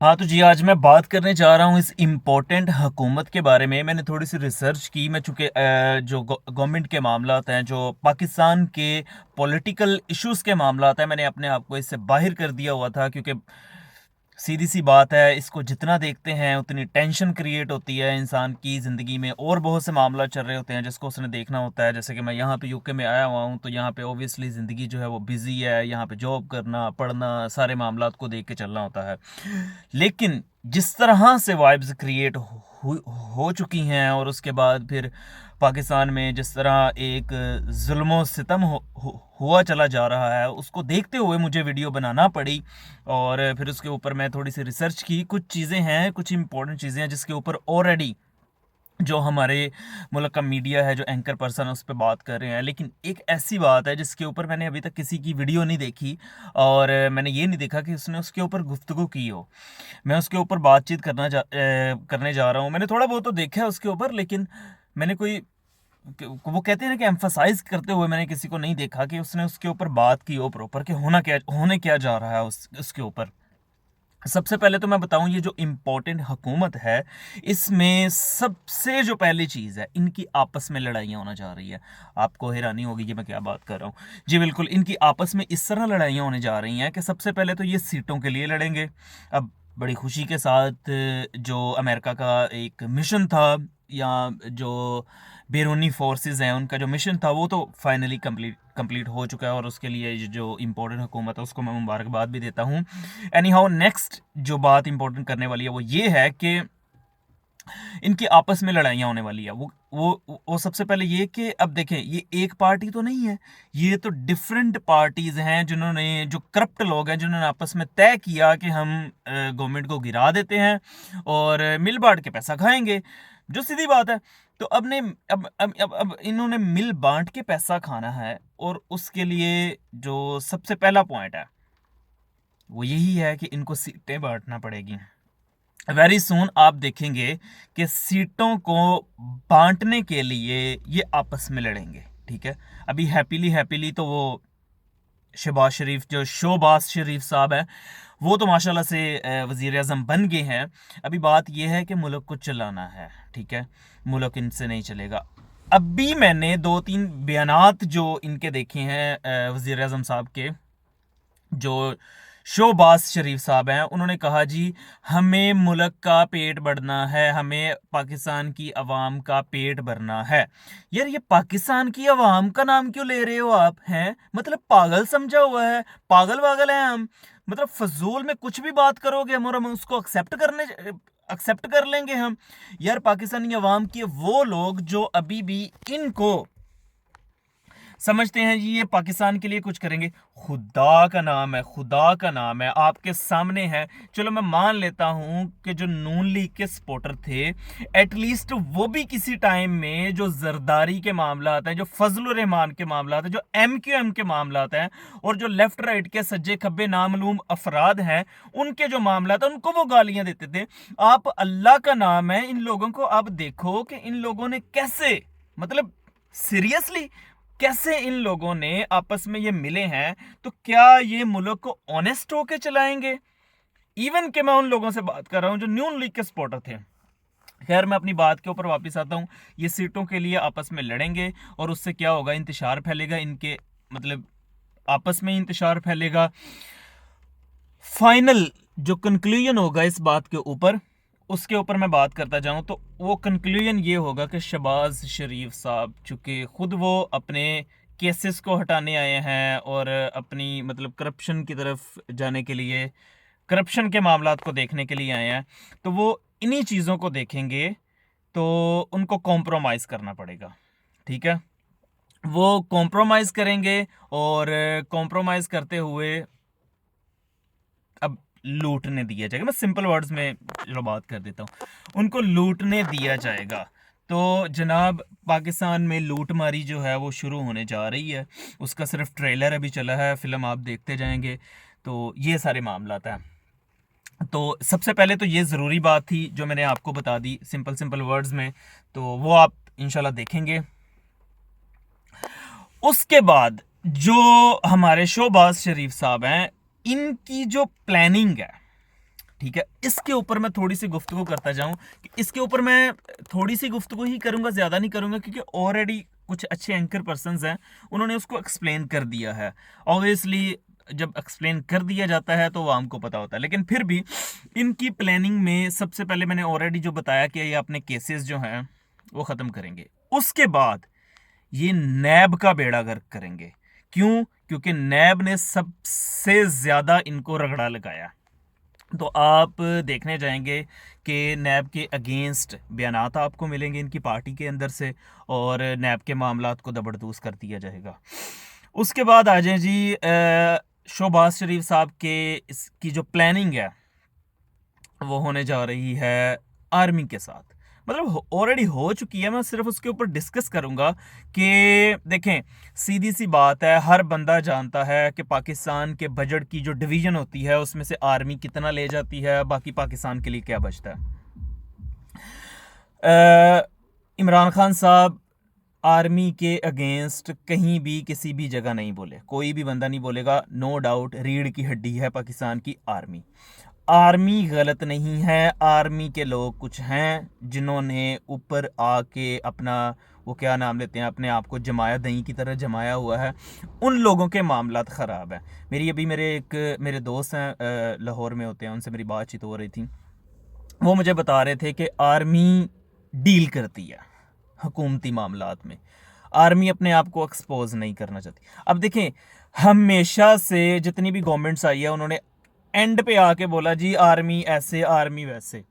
हाँ, तो जी आज मैं बात करने जा रहा हूँ इस इम्पोर्टेंट हुकूमत के बारे में। मैंने थोड़ी-सी रिसर्च की। मैं चूँकि जो गवर्नमेंट के मामलात हैं, जो पाकिस्तान के पॉलिटिकल इश्यूज़ के मामलात हैं, मैंने अपने आप को इससे बाहिर कर दिया हुआ था क्योंकि सीधी-सी बात है, इसको जितना देखते हैं उतनी टेंशन क्रिएट होती है इंसान की ज़िंदगी में और बहुत से मामला चल रहे होते हैं जिसको उसने देखना होता है। जैसे कि मैं यहाँ पे यूके में आया हुआ हूँ, तो यहाँ पे ऑब्वियसली ज़िंदगी जो है वो बिज़ी है, यहाँ पे जॉब करना, पढ़ना, सारे मामलात को देख के चलना होता है। लेकिन जिस तरह से वाइब्स क्रिएट हु हो चुकी हैं और उसके बाद फिर पाकिस्तान में जिस तरह एक ज़ुल्म-ओ-सितम हुआ चला जा रहा है, उसको देखते हुए मुझे वीडियो बनाना पड़ी और फिर उसके ऊपर मैं थोड़ी-सी रिसर्च की। कुछ चीज़ें हैं, कुछ इम्पोर्टेंट चीज़ें हैं जिसके ऊपर ऑलरेडी जो हमारे मुल्क का मीडिया है, जो एंकर पर्सन है, उस पे बात कर रहे हैं। लेकिन एक ऐसी बात है जिसके ऊपर मैंने अभी तक किसी की वीडियो नहीं देखी और मैंने ये नहीं देखा कि उसने उसके ऊपर गुफ्तगू की हो। मैं उसके ऊपर बातचीत करने जा रहा हूँ। मैंने थोड़ा बहुत तो देखा है उसके ऊपर, लेकिन मैंने कोई वो कहते हैं ना कि एम्फसाइज़ करते हुए मैंने किसी को नहीं देखा कि उसने उसके ऊपर बात की हो प्रॉपर कि होने क्या जा रहा है उसके ऊपर। सबसे पहले तो मैं बताऊँ, ये जो इम्पोर्टेंट हुकूमत है, इसमें सबसे जो पहली चीज़ है, इनकी आपस में लड़ाइयाँ होने जा रही है। आपको हैरानी होगी कि मैं क्या बात कर रहा हूँ। जी बिल्कुल, इनकी आपस में इस तरह लड़ाइयाँ होने जा रही हैं कि सबसे पहले तो ये सीटों के लिए लड़ेंगे। अब बड़ी खुशी के साथ जो अमेरिका का एक मिशन था या जो बैरूनी फ़ोर्सेज़ हैं, उनका जो मिशन था, वो तो फाइनली कंप्लीट हो चुका है और उसके लिए ये जो इम्पोर्टेंट हुकूमत है, उसको मैं मुबारकबाद भी देता हूँ। एनी हाउ नेक्स्ट जो बात इंपॉर्टेंट करने वाली है वो ये है कि इनकी आपस में लड़ाइयाँ होने वाली है। वो सबसे पहले ये कि अब देखें, ये एक पार्टी तो नहीं है, ये तो डिफरेंट पार्टीज़ हैं जिन्होंने, जो करप्ट लोग हैं जिन्होंने आपस में तय किया कि हम गवर्नमेंट को गिरा देते हैं और मिल बाँट के पैसा खाएँगे, जो सीधी बात है। तो अब इन्होंने मिल बाँट के पैसा खाना है और उसके लिए जो सबसे पहला पॉइंट है, वो यही है कि इनको सीटें बाँटना पड़ेगी। वेरी सून आप देखेंगे कि सीटों को बाँटने के लिए ये आपस में लड़ेंगे, ठीक है? अभी हैपीली हैपीली तो वो शहबाज शरीफ साहब हैं, वो तो माशाल्लाह से वज़ीर-ए-आज़म बन गए हैं। अभी बात ये है कि मुल्क को चलाना है, ठीक है? मुल्क इनसे नहीं चलेगा। अभी मैंने 2-3 बयानात जो इनके देखे हैं वज़ीर-ए-आज़म साहब के, जो शहबाज शरीफ साहब हैं, उन्होंने कहा जी हमें मुल्क का पेट बढ़ना है, हमें पाकिस्तान की अवाम का पेट भरना है। यार ये पाकिस्तान की अवाम का नाम क्यों ले रहे हो आप? हैं मतलब पागल समझा हुआ है, पागल वागल हैं हम? मतलब फजूल में कुछ भी बात करोगे हम उसको एक्सेप्ट कर लेंगे हम। यार पाकिस्तानी अवाम के वो लोग जो अभी भी इनको समझते हैं जी ये पाकिस्तान के लिए कुछ करेंगे। खुदा का नाम है, खुदा का नाम है, आपके सामने है। चलो मैं मान लेता हूं कि जो नून लीग के सपोर्टर थे, एटलीस्ट वो भी किसी टाइम में जो जरदारी के मामला हैं, जो फजलुर रहमान के मामला हैं, जो एमक्यूएम के मामला हैं और जो लेफ्ट राइट के सज्जे खब्बे नामालूम अफराद हैं, उनके जो मामला था उनको वो गालियां देते थे। आप अल्लाह का नाम है, इन लोगों को आप देखो कि इन लोगों ने कैसे, मतलब सीरियसली कैसे इन लोगों ने आपस में ये मिले हैं, तो क्या ये मुल्क को ऑनेस्ट होके चलाएंगे? इवन कि मैं उन लोगों से बात कर रहा हूं जो न्यून लीग के सपोर्टर थे। खैर मैं अपनी बात के ऊपर वापस आता हूं। ये सीटों के लिए आपस में लड़ेंगे और उससे क्या होगा, इंतशार फैलेगा इनके, मतलब आपस में इंतशार फैलेगा। फाइनल जो कंक्लूजन होगा इस बात के ऊपर, उसके ऊपर मैं बात करता जाऊं तो वो कंक्लूजन ये होगा कि शहबाज शरीफ साहब, चूंकि खुद वो अपने केसेस को हटाने आए हैं और अपनी मतलब करप्शन की तरफ जाने के लिए, करप्शन के मामलात को देखने के लिए आए हैं, तो वो इन्हीं चीज़ों को देखेंगे, तो उनको कॉम्प्रोमाइज़ करना पड़ेगा, ठीक है? वो कॉम्प्रोमाइज़ करेंगे और कॉम्प्रोमाइज़ करते हुए अब लूटने दिया जाएगा। मैं सिंपल वर्ड्स में चलो बात कर देता हूँ, उनको लूटने दिया जाएगा। तो जनाब पाकिस्तान में लूटमारी जो है वो शुरू होने जा रही है। उसका सिर्फ ट्रेलर अभी चला है, फिल्म आप देखते जाएंगे, तो ये सारे मामलात हैं। तो सबसे पहले तो ये ज़रूरी बात थी जो मैंने आपको बता दी सिंपल सिंपल वर्ड्स में, तो वो आप इंशाल्लाह देखेंगे। उसके बाद जो हमारे शहबाज शरीफ साहब हैं, इनकी जो प्लानिंग है, ठीक है, इसके ऊपर मैं थोड़ी सी गुफ्तगू करता जाऊं कि इसके ऊपर मैं थोड़ी सी गुफ्तगू ही करूंगा, ज़्यादा नहीं करूंगा, क्योंकि ऑलरेडी कुछ अच्छे एंकर पर्सन्स हैं, उन्होंने उसको एक्सप्लेन कर दिया है। ऑब्वियसली जब एक्सप्लेन कर दिया जाता है तो वो हमको पता होता है, लेकिन फिर भी इनकी प्लानिंग में सबसे पहले मैंने ऑलरेडी जो बताया कि ये अपने केसेस जो हैं वो ख़त्म करेंगे। उसके बाद ये नैब का बेड़ा गर्क करेंगे। क्यों? क्योंकि नैब ने सबसे ज़्यादा इनको रगड़ा लगाया। तो आप देखने जाएंगे कि नैब के अगेंस्ट बयानात आपको मिलेंगे इनकी पार्टी के अंदर से, और नैब के मामलात को दबड़दूस कर दिया जाएगा। उसके बाद आ जाए जी शहबाज शरीफ साहब के इसकी जो प्लानिंग है वो होने जा रही है आर्मी के साथ, मतलब ऑलरेडी हो चुकी है। मैं सिर्फ उसके ऊपर डिस्कस करूंगा कि देखें, सीधी सी बात है, हर बंदा जानता है कि पाकिस्तान के बजट की जो डिवीजन होती है उसमें से आर्मी कितना ले जाती है, बाकी पाकिस्तान के लिए क्या बचता है। इमरान खान साहब आर्मी के अगेंस्ट कहीं भी किसी भी जगह नहीं बोले, कोई भी बंदा नहीं बोलेगा, नो डाउट रीढ़ की हड्डी है पाकिस्तान की आर्मी। आर्मी गलत नहीं है, आर्मी के लोग कुछ हैं जिन्होंने ऊपर आके अपना वो क्या नाम लेते हैं, अपने आप को जमाया, दही की तरह जमाया हुआ है, उन लोगों के मामलात ख़राब हैं। मेरे दोस्त हैं लाहौर में होते हैं, उनसे मेरी बातचीत हो रही थी, वो मुझे बता रहे थे कि आर्मी डील करती है हुकूमती मामलात में, आर्मी अपने आप को एक्सपोज नहीं करना चाहती। अब देखें, हमेशा से जितनी भी गवर्नमेंट्स आई है उन्होंने एंड पे आके बोला जी आर्मी ऐसे आर्मी वैसे,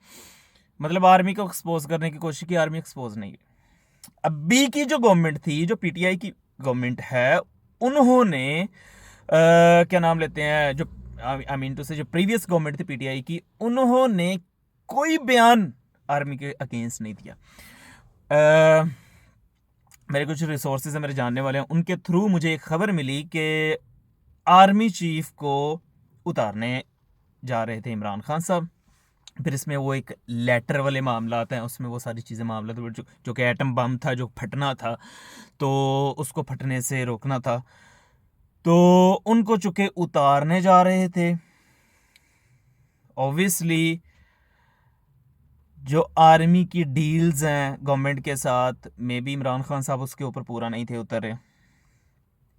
मतलब आर्मी को एक्सपोज करने की कोशिश की, आर्मी एक्सपोज नहीं है। अभी की जो गवर्नमेंट थी, जो पीटीआई की गवर्नमेंट है, उन्होंने क्या नाम लेते हैं, जो आई मीन टू से जो प्रीवियस गवर्नमेंट थी पीटीआई की, उन्होंने कोई बयान आर्मी के अगेंस्ट नहीं दिया। मेरे कुछ रिसोर्सेज हैं, मेरे जानने वाले हैं, उनके थ्रू मुझे एक खबर मिली कि आर्मी चीफ को उतारने जा रहे थे इमरान खान साहब। फिर इसमें वो एक लेटर वाले मामलात हैं, उसमें वो सारी चीज़ें मामला जो कि एटम बम था जो फटना था, तो उसको फटने से रोकना था, तो उनको चूँकि उतारने जा रहे थे, ऑब्वियसली जो आर्मी की डील्स हैं गवर्नमेंट के साथ, मे बी इमरान खान साहब उसके ऊपर पूरा नहीं थे उतरे।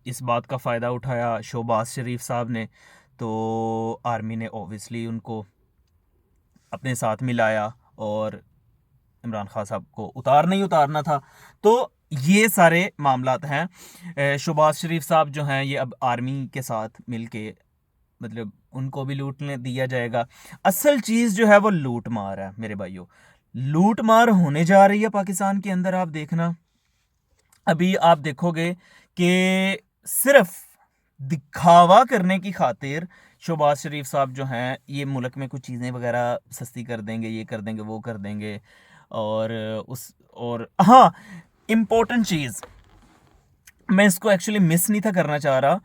इस बात का फ़ायदा उठाया शहबाज शरीफ साहब ने, तो आर्मी ने ऑब्वियसली उनको अपने साथ मिलाया और इमरान खान साहब को ही उतारना था। तो ये सारे मामलात हैं। शहबाज शरीफ साहब जो हैं ये अब आर्मी के साथ मिलके, मतलब उनको भी लूटने दिया जाएगा। असल चीज़ जो है वो लूट मार है मेरे भाइयों, लूट मार होने जा रही है पाकिस्तान के अंदर। आप देखना, अभी आप देखोगे कि सिर्फ दिखावा करने की खातिर शहबाज शरीफ साहब जो हैं ये मुल्क में कुछ चीज़ें वगैरह सस्ती कर देंगे, ये कर देंगे, वो कर देंगे, और हाँ, इम्पोर्टेंट चीज़ मैं इसको एक्चुअली मिस नहीं था करना चाह रहा,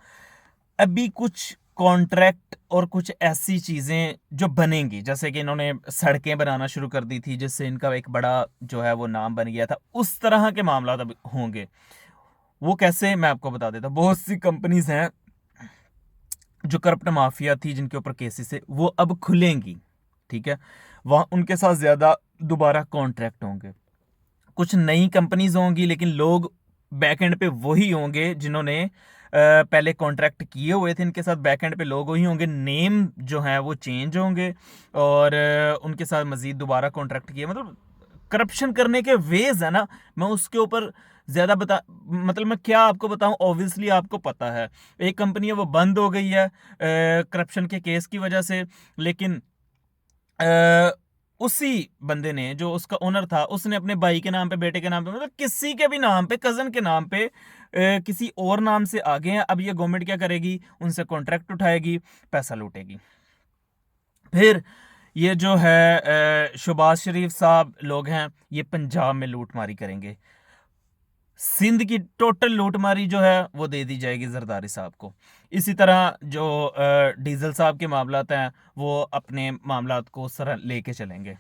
अभी कुछ कॉन्ट्रैक्ट और कुछ ऐसी चीज़ें जो बनेंगी, जैसे कि इन्होंने सड़कें बनाना शुरू कर दी थी जिससे इनका एक बड़ा जो है वो नाम बन गया था, उस तरह के मामला अब होंगे। वो कैसे, मैं आपको बता देता हूँ। बहुत सी कंपनीज हैं जो करप्ट माफिया थी जिनके ऊपर केसेस है, वो अब खुलेंगी, ठीक है, वहाँ उनके साथ ज़्यादा दोबारा कॉन्ट्रैक्ट होंगे। कुछ नई कंपनीज होंगी लेकिन लोग बैक एंड पे वही होंगे जिन्होंने पहले कॉन्ट्रैक्ट किए हुए थे, इनके साथ बैक एंड पे लोग वही होंगे, नेम जो है वो चेंज होंगे, और उनके साथ मजीद दोबारा कॉन्ट्रैक्ट किए। मतलब करप्शन करने के वेज है ना, मैं उसके ऊपर ज़्यादा मतलब मैं क्या आपको बताऊं, ऑब्वियसली आपको पता है एक कंपनी है वो बंद हो गई है करप्शन के केस की वजह से, लेकिन उसी बंदे ने, जो उसका ओनर था, उसने अपने भाई के नाम पे, बेटे के नाम पे, मतलब किसी के भी नाम पे, कज़न के नाम पे किसी और नाम से आ गए हैं। अब ये गवर्नमेंट क्या करेगी, उनसे कॉन्ट्रैक्ट उठाएगी, पैसा लूटेगी। फिर ये जो है शहबाज शरीफ साहब लोग हैं, ये पंजाब में लूटमारी करेंगे, सिंध की टोटल लूटमारी जो है वो दे दी जाएगी जरदारी साहब को। इसी तरह जो डीजल साहब के मामलात हैं वो अपने मामलात को सर लेके चलेंगे।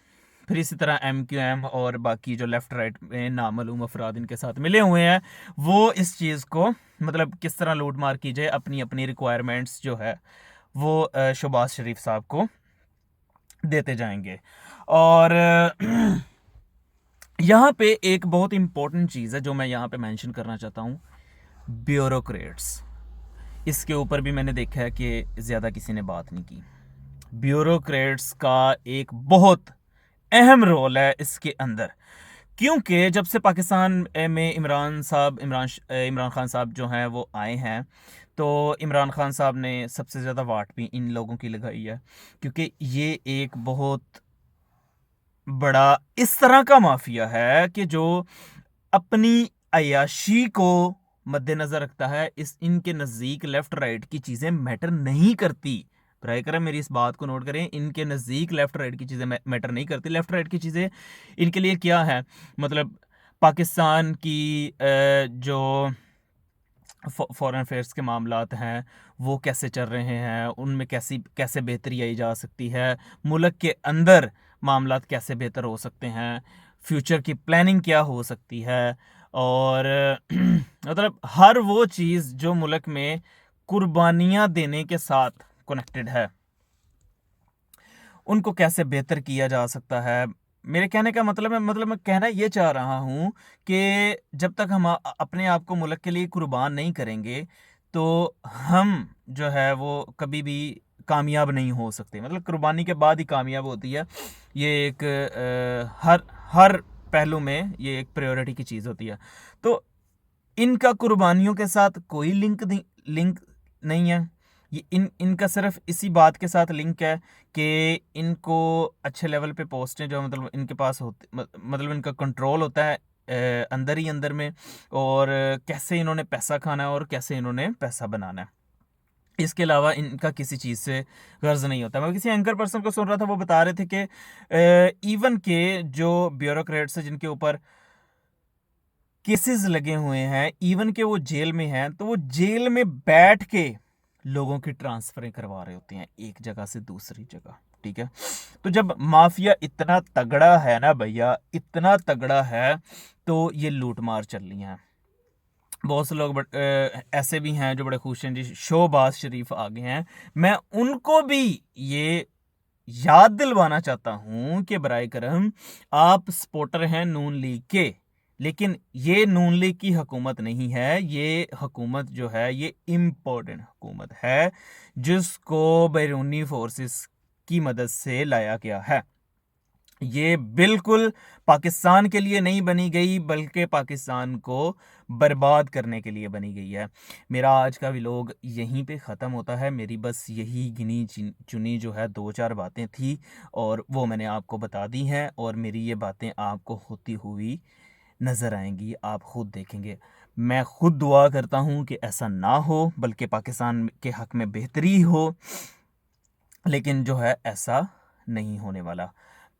फिर इसी तरह MQM और बाकी जो लेफ़्ट राइट में नामालूम अफराद इनके साथ मिले हुए हैं, वो इस चीज़ को, मतलब किस तरह लूट मार की जाए, अपनी अपनी रिक्वायरमेंट्स जो है वो शहबाज शरीफ साहब को देते जाएंगे। और यहाँ पे एक बहुत इंपॉर्टेंट चीज़ है जो मैं यहाँ पे मेंशन करना चाहता हूँ, ब्यूरोक्रेट्स। इसके ऊपर भी मैंने देखा है कि ज़्यादा किसी ने बात नहीं की। ब्यूरोक्रेट्स का एक बहुत अहम रोल है इसके अंदर, क्योंकि जब से पाकिस्तान में इमरान खान साहब जो हैं वो आए हैं, तो इमरान खान साहब ने सबसे ज़्यादा वाट भी इन लोगों की लगाई है, क्योंकि ये एक बहुत बड़ा इस तरह का माफिया है कि जो अपनी अय्याशी को मद्देनजर रखता है। इनके नज़दीक लेफ्ट राइट की चीज़ें मैटर नहीं करती। बराए करम मेरी इस बात को नोट करें, इनके नज़दीक लेफ्ट राइट की चीज़ें मैटर नहीं करती। लेफ्ट राइट की चीज़ें इनके लिए क्या है, मतलब पाकिस्तान की जो फॉरेन अफेयर्स के मामलात हैं वो कैसे चल रहे हैं, उनमें कैसे बेहतरी आई जा सकती है, मुल्क के अंदर मामलात कैसे बेहतर हो सकते हैं, फ्यूचर की प्लानिंग क्या हो सकती है, और मतलब हर वो चीज़ जो मुल्क में कुर्बानियाँ देने के साथ कनेक्टेड है, उनको कैसे बेहतर किया जा सकता है। मेरे कहने का मतलब है, मतलब मैं कहना ये चाह रहा हूँ कि जब तक हम अपने आप को मुल्क के लिए कुर्बान नहीं करेंगे, तो हम जो है वो कभी भी कामयाब नहीं हो सकते। मतलब कुर्बानी के बाद ही कामयाब होती है। ये एक हर हर पहलू में ये एक प्रायोरिटी की चीज़ होती है। तो इनका कुर्बानियों के साथ कोई लिंक नहीं है। ये इनका सिर्फ इसी बात के साथ लिंक है कि इनको अच्छे लेवल पे पोस्टें जो मतलब इनके पास होती, मतलब इनका कंट्रोल होता है अंदर ही अंदर में, और कैसे इन्होंने पैसा खाना है और कैसे इन्होंने पैसा बनाना है। इसके अलावा इनका किसी चीज़ से गर्ज नहीं होता। मैं किसी एंकर पर्सन को सुन रहा था, वो बता रहे थे कि इवन के जो ब्यूरोक्रेट्स हैं जिनके ऊपर केसेस लगे हुए हैं, इवन के वो जेल में हैं, तो वो जेल में बैठ के लोगों की ट्रांसफरें करवा रहे होते हैं एक जगह से दूसरी जगह। ठीक है, तो जब माफिया इतना तगड़ा है ना भैया, इतना तगड़ा है, तो ये लूट मार चल रही हैं। बहुत से लोग ऐसे भी हैं जो बड़े खुश हैं जी, शोबाज शरीफ आ गए हैं। मैं उनको भी ये याद दिलवाना चाहता हूं कि बराए करम, आप सपोर्टर हैं नून लीग के, लेकिन ये नून लीग की हुकूमत नहीं है। ये हुकूमत जो है ये इम्पोर्टेंट हुकूमत है, जिसको बैरूनी फोर्सेस की मदद से लाया गया है। ये बिल्कुल पाकिस्तान के लिए नहीं बनी गई, बल्कि पाकिस्तान को बर्बाद करने के लिए बनी गई है। मेरा आज का व्लॉग यहीं पे ख़त्म होता है। मेरी बस यही गिनी चुनी जो है 2-4 बातें थी, और वो मैंने आपको बता दी हैं, और मेरी ये बातें आपको होती हुई नज़र आएंगी, आप खुद देखेंगे। मैं खुद दुआ करता हूँ कि ऐसा ना हो, बल्कि पाकिस्तान के हक़ में बेहतरी हो, लेकिन जो है ऐसा नहीं होने वाला।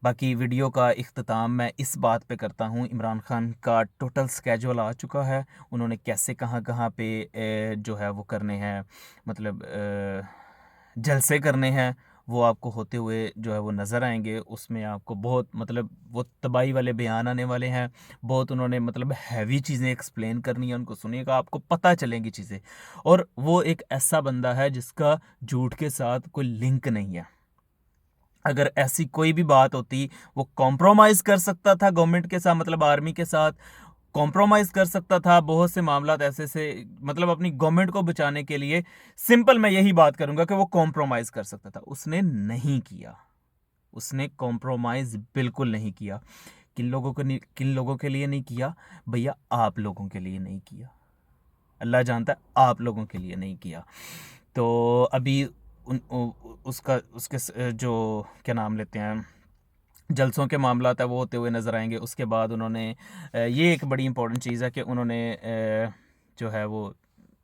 बाकी वीडियो का इख्तिताम मैं इस बात पे करता हूँ, इमरान खान का टोटल स्केजुअल आ चुका है। उन्होंने कैसे कहाँ कहाँ पे जो है वो करने हैं, मतलब जलसे करने हैं, वो आपको होते हुए जो है वो नज़र आएंगे। उसमें आपको बहुत मतलब वो तबाही वाले बयान आने वाले हैं, बहुत उन्होंने मतलब हैवी चीज़ें एक्सप्लेन करनी है, उनको सुनिएगा, आपको पता चलेंगी चीज़ें। और वो एक ऐसा बंदा है जिसका झूठ के साथ कोई लिंक नहीं है। अगर ऐसी कोई भी बात होती, वो कॉम्प्रोमाइज़ कर सकता था गवर्नमेंट के साथ, मतलब आर्मी के साथ कॉम्प्रोमाइज़ कर सकता था। बहुत से मामलात ऐसे से मतलब अपनी गवर्नमेंट को बचाने के लिए, सिंपल मैं यही बात करूंगा कि वो कॉम्प्रोमाइज़ कर सकता था। उसने नहीं किया, उसने कॉम्प्रोमाइज़ बिल्कुल नहीं किया। किन लोगों के लिए नहीं किया भैया? आप लोगों के लिए नहीं किया। अल्लाह जानता है, आप लोगों के लिए नहीं किया। तो अभी उसके जो क्या नाम लेते हैं, जलसों के मामला है वो होते हुए नज़र आएंगे। उसके बाद उन्होंने ये एक बड़ी इंपॉर्टेंट चीज़ है कि उन्होंने जो है वो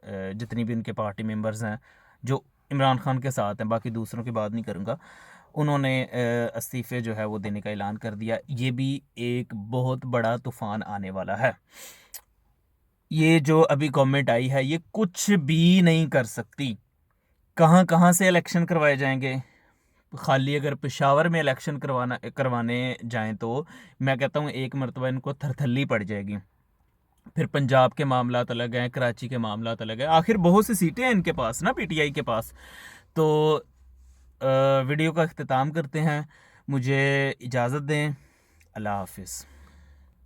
जितनी भी उनके पार्टी मेंबर्स हैं जो इमरान खान के साथ हैं, बाकी दूसरों की बात नहीं करूँगा, उन्होंने इस्तीफ़े जो है वो देने का ऐलान कर दिया। ये भी एक बहुत बड़ा तूफ़ान आने वाला है। ये जो अभी गवर्नमेंट आई है ये कुछ भी नहीं कर सकती। कहाँ कहाँ से इलेक्शन करवाए जाएंगे? खाली अगर पेशावर में इलेक्शन करवाने जाएं तो मैं कहता हूँ एक मरतबा इनको थरथल्ली पड़ जाएगी। फिर पंजाब के मामलात अलग हैं, कराची के मामलात अलग हैं, आखिर बहुत सी सीटें हैं इनके पास ना, पीटीआई के पास। तो वीडियो का अख्तिताम करते हैं। मुझे इजाज़त दें। अल्लाह हाफ़िज़।